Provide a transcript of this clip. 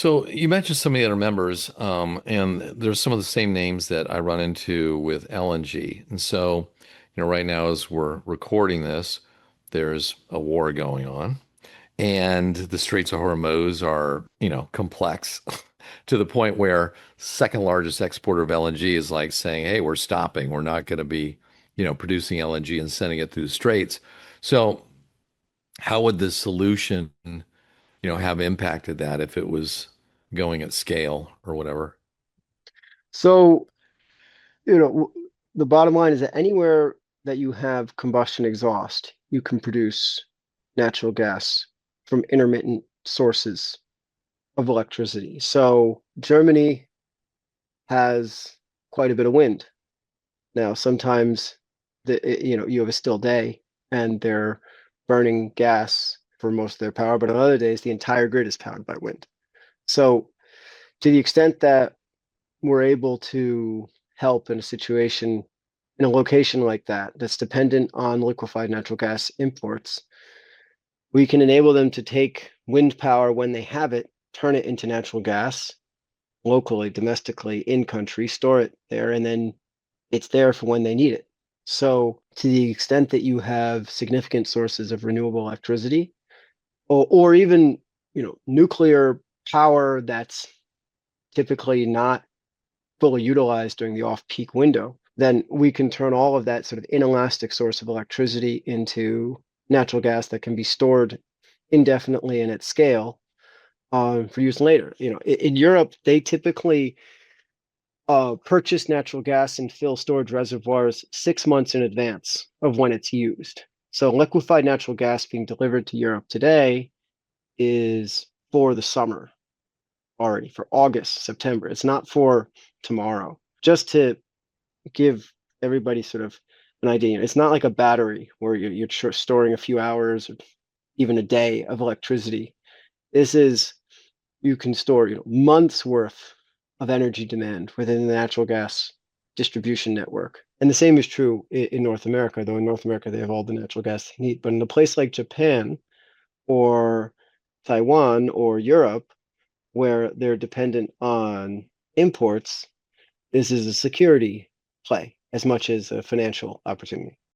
So you mentioned some of the other members, and there's some of the same names that I run into with LNG. And so, right now as we're recording this, there's a war going on, and the Straits of Hormuz are, complex to the point where second largest exporter of LNG is like saying, "Hey, we're stopping. We're not going to be, producing LNG and sending it through the Straits." So, how would the solution have impacted that if it was going at scale or whatever? So, you know, the bottom line is that anywhere that you have combustion exhaust, you can produce natural gas from intermittent sources of electricity. So, Germany has quite a bit of wind. Now, sometimes you have a still day and they're burning gas for most of their power, but on other days the entire grid is powered by wind. So, to the extent that we're able to help in a situation in a location like that that's dependent on liquefied natural gas imports, we can enable them to take wind power when they have it, turn it into natural gas locally, domestically, in country, store it there, and then it's there for when they need it. So, to the extent that you have significant sources of renewable electricity, or even nuclear power that's typically not fully utilized during the off-peak window, then we can turn all of that sort of inelastic source of electricity into natural gas that can be stored indefinitely and at scale for use later. In Europe, they typically purchase natural gas and fill storage reservoirs 6 months in advance of when it's used. So liquefied natural gas being delivered to Europe today is for the summer already, for August, September. It's not for tomorrow. Just to give everybody sort of an idea, it's not like a battery where you're storing a few hours or even a day of electricity. This is you can store months worth of energy demand within the natural gas distribution network. And the same is true in North America, though in North America they have all the natural gas they need. But in a place like Japan or Taiwan or Europe, where they're dependent on imports, this is a security play as much as a financial opportunity.